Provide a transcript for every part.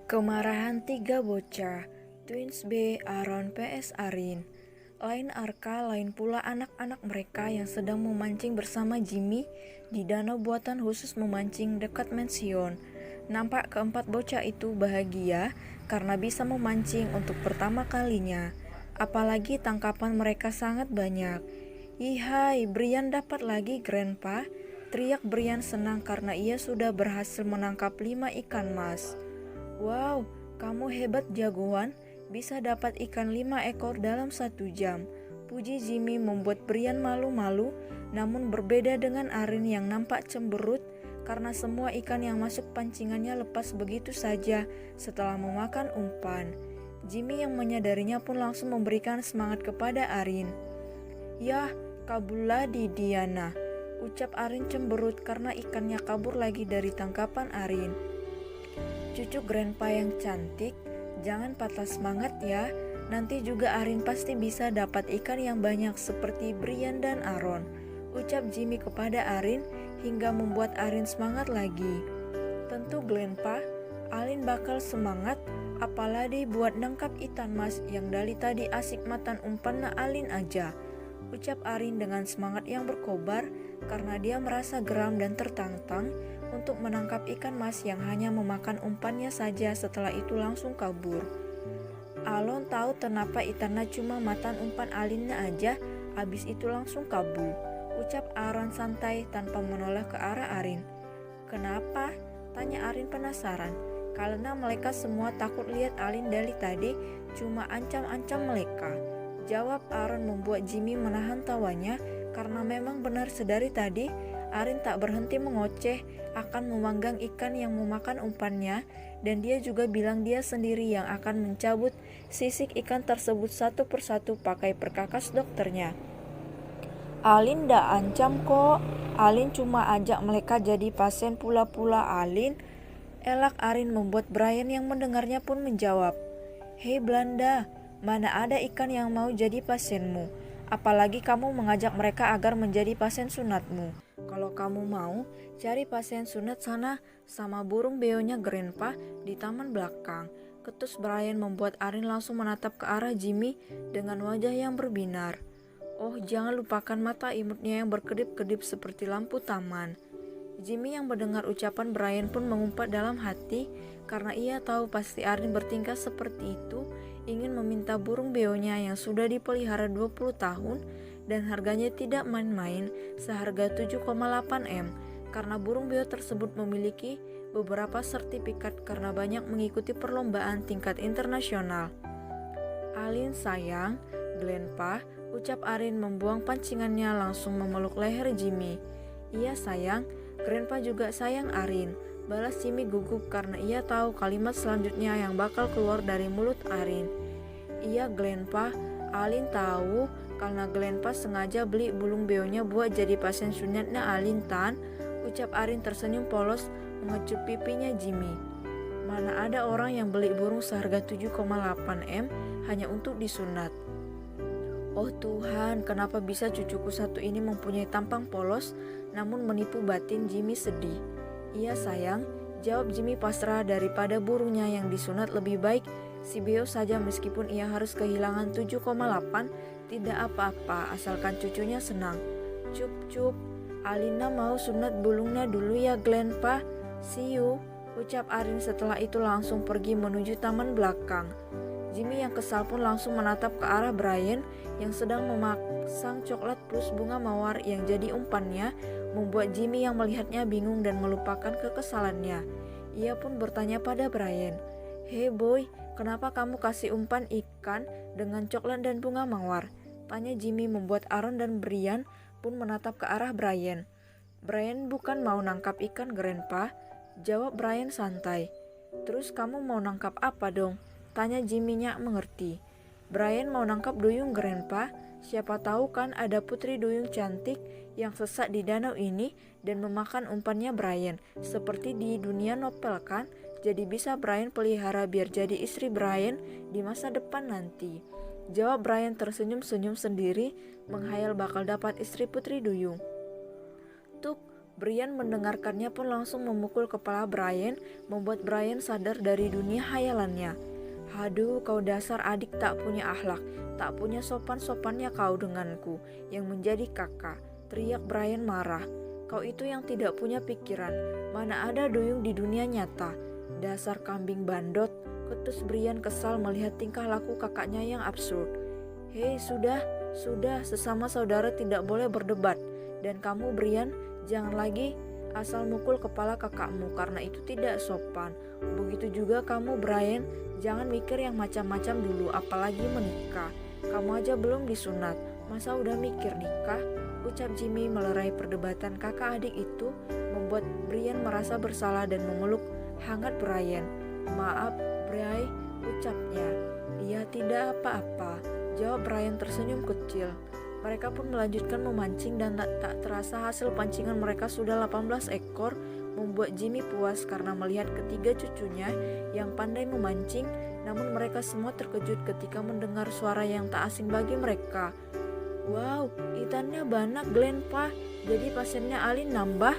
Kemarahan tiga bocah, Twins B, Aaron PS Arin. Lain Arka, lain pula anak-anak mereka yang sedang memancing bersama Jimmy di danau buatan khusus memancing dekat mansion. Nampak keempat bocah itu bahagia karena bisa memancing untuk pertama kalinya. Apalagi tangkapan mereka sangat banyak. Ihai, Brian dapat lagi, Grandpa. Teriak Brian senang karena ia sudah berhasil menangkap 5 ikan mas. Wow, kamu hebat jagoan, bisa dapat ikan 5 ekor dalam 1 jam. Puji Jimmy membuat Brian malu-malu, namun berbeda dengan Arin yang nampak cemberut karena semua ikan yang masuk pancingannya lepas begitu saja setelah memakan umpan. Jimmy yang menyadarinya pun langsung memberikan semangat kepada Arin. Yah, kabullah di Diana, ucap Arin cemberut karena ikannya kabur lagi dari tangkapan Arin. Cucu Grandpa yang cantik, jangan patah semangat ya. Nanti juga Arin pasti bisa dapat ikan yang banyak seperti Brian dan Aaron, ucap Jimmy kepada Arin hingga membuat Arin semangat lagi. Tentu Grandpa, Arin bakal semangat, apalagi buat nangkap ikan mas yang dari tadi asik matan umpan na Alin aja, ucap Arin dengan semangat yang berkobar karena dia merasa geram dan tertantang untuk menangkap ikan mas yang hanya memakan umpannya saja setelah itu langsung kabur. Alon tahu kenapa ikannya cuma makan umpan Alinnya aja, abis itu langsung kabur, ucap Aaron santai tanpa menoleh ke arah Arin. Kenapa? Tanya Arin penasaran, karena mereka semua takut lihat Alin dari tadi cuma ancam-ancam mereka. Jawab Aaron membuat Jimmy menahan tawanya karena memang benar sedari tadi Arin tak berhenti mengoceh akan memanggang ikan yang memakan umpannya dan dia juga bilang dia sendiri yang akan mencabut sisik ikan tersebut satu persatu pakai perkakas dokternya. Alin ndak ancam kok, Alin cuma ajak mereka jadi pasien pula-pula Alin. Elak Arin membuat Brian yang mendengarnya pun menjawab, Hei Belanda, mana ada ikan yang mau jadi pasienmu? Apalagi kamu mengajak mereka agar menjadi pasien sunatmu. Kalau kamu mau, cari pasien sunat sana sama burung beonya Grandpa di taman belakang. Ketus Brian membuat Arin langsung menatap ke arah Jimmy dengan wajah yang berbinar. Oh, jangan lupakan mata imutnya yang berkedip-kedip seperti lampu taman. Jimmy yang mendengar ucapan Brian pun mengumpat dalam hati karena ia tahu pasti Arin bertingkah seperti itu, ingin meminta burung beonya yang sudah dipelihara 20 tahun dan harganya tidak main-main, seharga 7,8 M, karena burung beo tersebut memiliki beberapa sertifikat karena banyak mengikuti perlombaan tingkat internasional. Alin sayang, Grandpa, ucap Arin membuang pancingannya langsung memeluk leher Jimmy. Iya sayang, Grandpa juga sayang Arin, balas Jimmy gugup karena ia tahu kalimat selanjutnya yang bakal keluar dari mulut Arin. Iya Grandpa, Alin tahu karena Grandpa sengaja beli burung beonya buat jadi pasien sunatnya Alin tan, ucap Arin tersenyum polos mengecup pipinya Jimmy. Mana ada orang yang beli burung seharga 7,8 M hanya untuk disunat. Oh Tuhan, kenapa bisa cucuku satu ini mempunyai tampang polos namun menipu batin Jimmy sedih. Iya sayang, jawab Jimmy pasrah daripada burungnya yang disunat lebih baik si beo saja meskipun ia harus kehilangan 7,8, tidak apa-apa asalkan cucunya senang. Cup, Alina mau sunat burungnya dulu ya Grandpa, see you, ucap Arin setelah itu langsung pergi menuju taman belakang. Jimmy yang kesal pun langsung menatap ke arah Brian yang sedang memasang coklat plus bunga mawar yang jadi umpannya, membuat Jimmy yang melihatnya bingung dan melupakan kekesalannya. Ia pun bertanya pada Brian, Hey boy, kenapa kamu kasih umpan ikan dengan coklat dan bunga mawar? Tanya Jimmy membuat Aaron dan Brian pun menatap ke arah Brian. Brian bukan mau nangkap ikan Grandpa, jawab Brian santai. Terus kamu mau nangkap apa dong? Tanya Jimmy-nya mengerti. Brian mau nangkap duyung Grandpa, siapa tahu kan ada putri duyung cantik yang sesat di danau ini dan memakan umpannya Brian, seperti di dunia novel kan, jadi bisa Brian pelihara biar jadi istri Brian di masa depan nanti. Jawab Brian tersenyum-senyum sendiri, menghayal bakal dapat istri putri duyung. Tuk, Brian mendengarkannya pun langsung memukul kepala Brian, membuat Brian sadar dari dunia hayalannya. Aduh, kau dasar adik tak punya akhlak, tak punya sopan-sopannya kau denganku, yang menjadi kakak, teriak Brian marah. Kau itu yang tidak punya pikiran, mana ada duyung di dunia nyata. Dasar kambing bandot, ketus Brian kesal melihat tingkah laku kakaknya yang absurd. Hei, sudah, sesama saudara tidak boleh berdebat. Dan kamu Brian, jangan lagi asal mukul kepala kakakmu karena itu tidak sopan. Begitu juga kamu Brian, jangan mikir yang macam-macam dulu, apalagi menikah. Kamu aja belum disunat, masa udah mikir nikah? Ucap Jimmy melerai perdebatan kakak adik itu, membuat Brian merasa bersalah dan memeluk hangat Brian. Maaf, Bray, ucapnya. Iya, tidak apa-apa, jawab Brian tersenyum kecil. Mereka pun melanjutkan memancing dan tak terasa hasil pancingan mereka sudah 18 ekor, membuat Jimmy puas karena melihat ketiga cucunya yang pandai memancing, namun mereka semua terkejut ketika mendengar suara yang tak asing bagi mereka. Wow, ikannya banyak Glenn Pak, jadi pasiennya Alin nambah,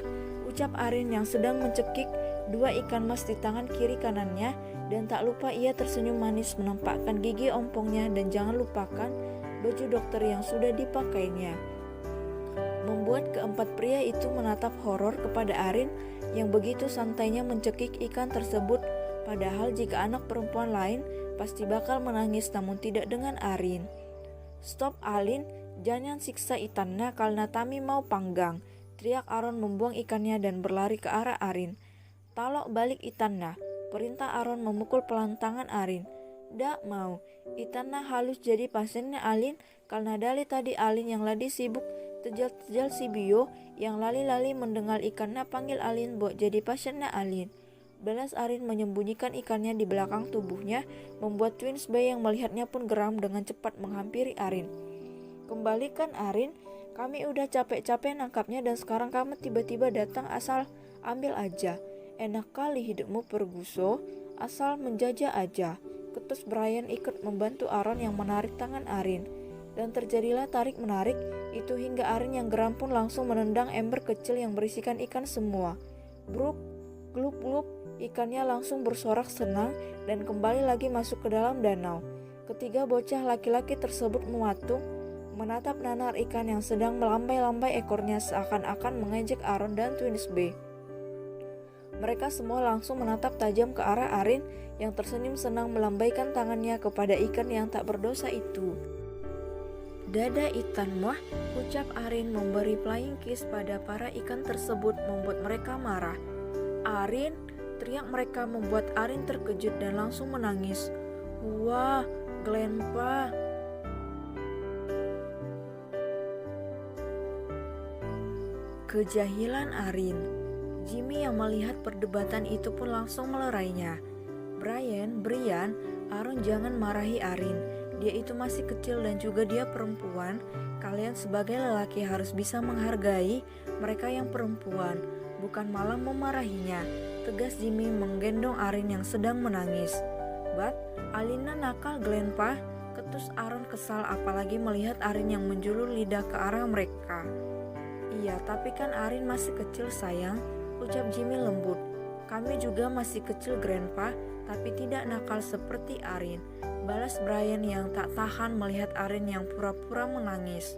ucap Arin yang sedang mencekik 2 ikan mas di tangan kiri kanannya, dan tak lupa ia tersenyum manis menampakkan gigi ompongnya dan jangan lupakan baju dokter yang sudah dipakainya. Membuat keempat pria itu menatap horor kepada Arin yang begitu santainya mencekik ikan tersebut, padahal jika anak perempuan lain pasti bakal menangis namun tidak dengan Arin. Stop Alin, jangan siksa ikannya karena Tami mau panggang, teriak Aaron membuang ikannya dan berlari ke arah Arin. Talok balik ikannya, perintah Aaron memukul pelan tangan Arin. Dak mau, itanna halus jadi pasiennya Alin karena dari tadi Alin yang lagi sibuk tejal-tejal si Bio yang lali-lali mendengar ikannya panggil Alin buat jadi pasiennya Alin. Belas Arin menyembunyikan ikannya di belakang tubuhnya, membuat Twins Bay yang melihatnya pun geram dengan cepat menghampiri Arin. Kembalikan Arin, kami udah capek-capek nangkapnya dan sekarang kamu tiba-tiba datang asal ambil aja. Enak kali hidupmu Perguso, asal menjajah aja. Ketus Brian ikut membantu Aaron yang menarik tangan Arin. Dan terjadilah tarik-menarik itu hingga Arin yang geram pun langsung menendang ember kecil yang berisikan ikan semua. Bruk, glup-glup, ikannya langsung bersorak senang dan kembali lagi masuk ke dalam danau. Ketiga bocah laki-laki tersebut mematung, menatap nanar ikan yang sedang melambai-lambai ekornya seakan-akan mengejek Aaron dan Twins Bay. Mereka semua langsung menatap tajam ke arah Arin yang tersenyum senang melambaikan tangannya kepada ikan yang tak berdosa itu. Dada ikan mah, ucap Arin memberi flying kiss pada para ikan tersebut membuat mereka marah. Arin, teriak mereka membuat Arin terkejut dan langsung menangis. Wah, Glenn Pa. Kejahilan Arin. Jimmy yang melihat perdebatan itu pun langsung melerainya. Brian, Aaron jangan marahi Arin. Dia itu masih kecil dan juga dia perempuan. Kalian sebagai lelaki harus bisa menghargai mereka yang perempuan, bukan malah memarahinya, tegas Jimmy menggendong Arin yang sedang menangis. But, Alina nakal Glenn Pa, ketus Aaron kesal apalagi melihat Arin yang menjulur lidah ke arah mereka. Iya, tapi kan Arin masih kecil sayang, ucap Jimmy lembut. Kami juga masih kecil Grandpa, tapi tidak nakal seperti Arin, balas Brian yang tak tahan melihat Arin yang pura-pura menangis.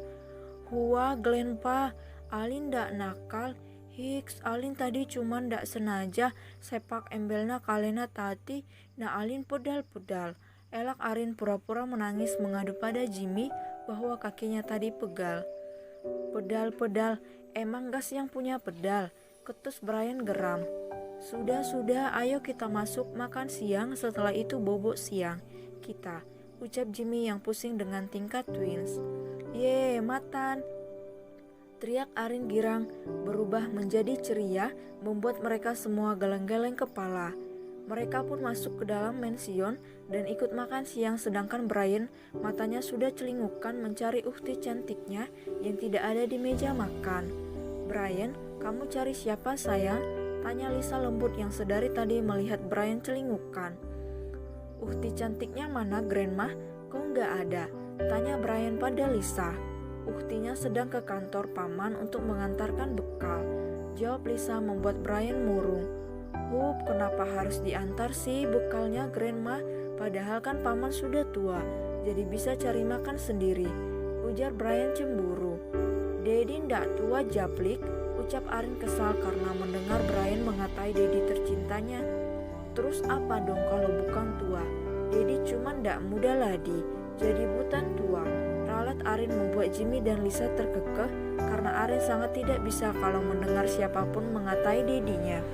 Hua Grandpa, Alin dak nakal. Hiks, Alin tadi cuman dak sengaja sepak embelnya kalena tadi, nah Alin pedal-pedal. Elak Arin pura-pura menangis mengadu pada Jimmy bahwa kakinya tadi pegal. Pedal-pedal, emang gas yang punya pedal, ketus Brian geram. Sudah, ayo kita masuk makan siang, setelah itu bobok siang kita, ucap Jimmy yang pusing dengan tingkah Twins. Ye, matan, teriak Arin girang, berubah menjadi ceria, membuat mereka semua geleng-geleng kepala. Mereka pun masuk ke dalam mension dan ikut makan siang sedangkan Brian matanya sudah celingukan mencari ukti cantiknya yang tidak ada di meja makan. Brian, kamu cari siapa sayang? Tanya Lisa lembut yang sedari tadi melihat Brian celingukan. Ukti cantiknya mana Grandma? Kok nggak ada? Tanya Brian pada Lisa. Uktinya sedang ke kantor paman untuk mengantarkan bekal. Jawab Lisa membuat Brian murung. Kenapa harus diantar sih bekalnya Grandma? Padahal kan paman sudah tua, jadi bisa cari makan sendiri, ujar Brian cemburu. Dedi ndak tua Japlik, ucap Arin kesal karena mendengar Brian mengatai Dedi tercintanya. Terus apa dong kalau bukan tua? Dedi cuma ndak muda lagi, jadi bukan tua. Ralat Arin membuat Jimmy dan Lisa terkekeh karena Arin sangat tidak bisa kalau mendengar siapapun mengatai Dedinya.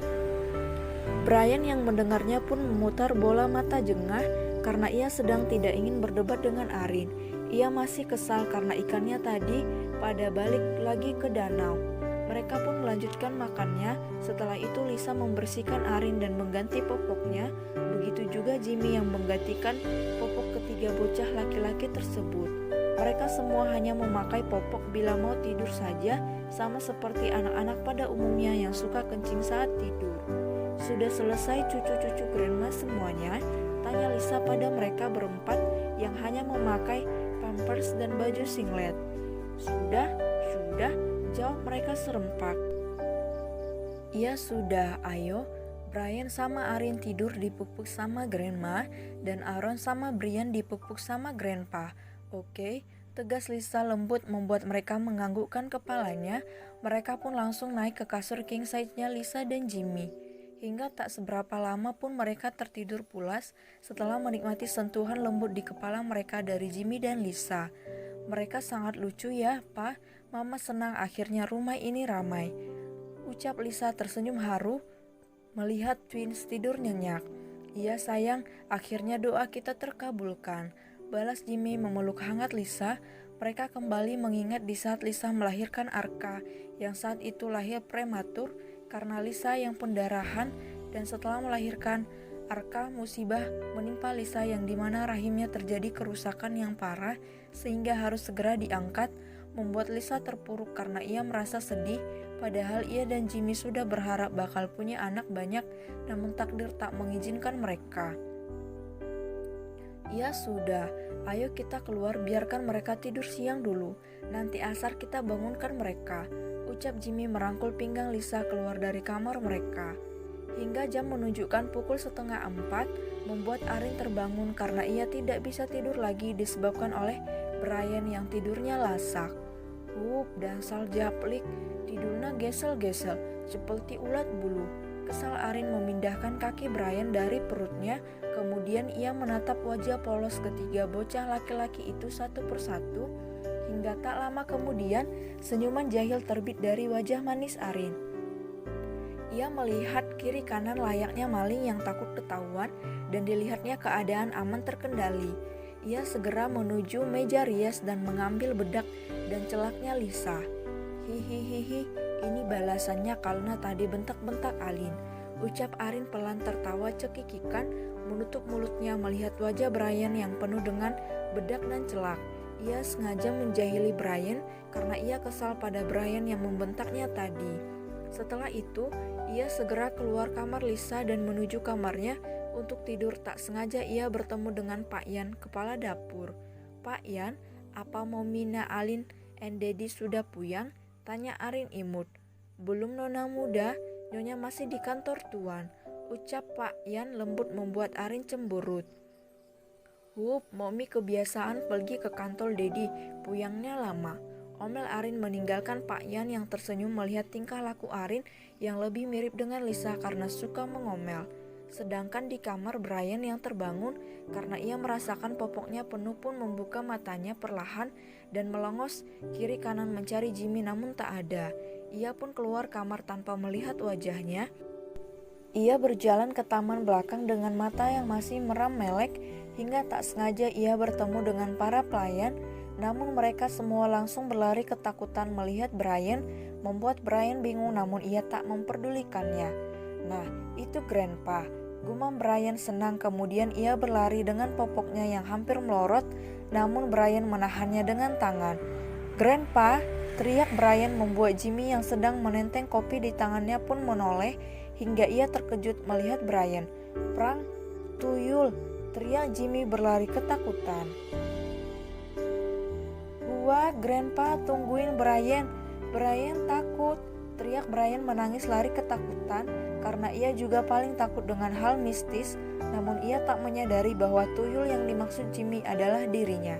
Brian yang mendengarnya pun memutar bola mata jengah karena ia sedang tidak ingin berdebat dengan Arin. Ia masih kesal karena ikannya tadi pada balik lagi ke danau. Mereka pun melanjutkan makannya. Setelah itu Lisa membersihkan Arin dan mengganti popoknya. Begitu juga Jimmy yang menggantikan popok ketiga bocah laki-laki tersebut. Mereka semua hanya memakai popok bila mau tidur saja, sama seperti anak-anak pada umumnya yang suka kencing saat tidur. Sudah selesai cucu-cucu Grandma semuanya? Tanya Lisa pada mereka berempat yang hanya memakai pampers dan baju singlet. Sudah, jawab mereka serempak. Iya sudah, ayo. Brian sama Arin tidur dipupuk sama Grandma dan Aaron sama Brian dipupuk sama Grandpa. Oke, tegas Lisa lembut membuat mereka menganggukkan kepalanya. Mereka pun langsung naik ke kasur king size-nya Lisa dan Jimmy. Hingga tak seberapa lama pun mereka tertidur pulas setelah menikmati sentuhan lembut di kepala mereka dari Jimmy dan Lisa. Mereka sangat lucu ya, Pa. Mama senang akhirnya rumah ini ramai. Ucap Lisa tersenyum haru melihat twins tidur nyenyak. Iya sayang, akhirnya doa kita terkabulkan. Balas Jimmy memeluk hangat Lisa. Mereka kembali mengingat di saat Lisa melahirkan Arka yang saat itu lahir prematur karena Lisa yang pendarahan, dan setelah melahirkan Arka musibah menimpa Lisa yang dimana rahimnya terjadi kerusakan yang parah sehingga harus segera diangkat, membuat Lisa terpuruk karena ia merasa sedih padahal ia dan Jimmy sudah berharap bakal punya anak banyak namun takdir tak mengizinkan mereka. Ya sudah, ayo kita keluar biarkan mereka tidur siang dulu, nanti asar kita bangunkan mereka, ucap Jimmy merangkul pinggang Lisa keluar dari kamar mereka. Hingga jam menunjukkan pukul 3:30 membuat Arin terbangun karena ia tidak bisa tidur lagi disebabkan oleh Brian yang tidurnya lasak. Dasar Japlik, tidurnya gesel-gesel seperti ulat bulu. Kesal Arin memindahkan kaki Brian dari perutnya, kemudian ia menatap wajah polos ketiga bocah laki-laki itu satu persatu, hingga tak lama kemudian senyuman jahil terbit dari wajah manis Arin. Ia melihat kiri kanan layaknya maling yang takut ketahuan dan dilihatnya keadaan aman terkendali. Ia segera menuju meja rias dan mengambil bedak dan celaknya Lisa. Hihihihi, ini balasannya karena tadi bentak-bentak Alin, ucap Arin pelan tertawa cekikikan menutup mulutnya melihat wajah Brian yang penuh dengan bedak dan celak. Ia sengaja menjahili Brian karena ia kesal pada Brian yang membentaknya tadi. Setelah itu, ia segera keluar kamar Lisa dan menuju kamarnya untuk tidur. Tak sengaja ia bertemu dengan Pak Yan, kepala dapur. Pak Yan, apa Momina, Alin, and Daddy sudah puyang? Tanya Arin imut. Belum nona muda, nyonya masih di kantor tuan, ucap Pak Yan lembut membuat Arin cemberut. Momi kebiasaan pergi ke kantor Daddy, puyangnya lama. Omel Arin meninggalkan Pak Yan yang tersenyum melihat tingkah laku Arin yang lebih mirip dengan Lisa karena suka mengomel. Sedangkan di kamar Brian yang terbangun karena ia merasakan popoknya penuh pun membuka matanya perlahan dan melongos kiri kanan mencari Jimmy namun tak ada. Ia pun keluar kamar tanpa melihat wajahnya. Ia berjalan ke taman belakang dengan mata yang masih meram melek hingga tak sengaja ia bertemu dengan para pelayan. Namun mereka semua langsung berlari ketakutan melihat Brian, membuat Brian bingung namun ia tak memperdulikannya. Nah, itu Grandpa, gumam Brian senang. Kemudian ia berlari dengan popoknya yang hampir melorot, namun Brian menahannya dengan tangan. Grandpa, teriak Brian membuat Jimmy yang sedang menenteng kopi di tangannya pun menoleh hingga ia terkejut melihat Brian. Prang, tuyul, teriak Jimmy berlari ketakutan. Wah, Grandpa, tungguin Brian. Brian takut, teriak teriak, Brian menangis lari ketakutan karena ia juga paling takut dengan hal mistis, namun ia tak menyadari bahwa tuyul yang dimaksud Jimmy adalah dirinya.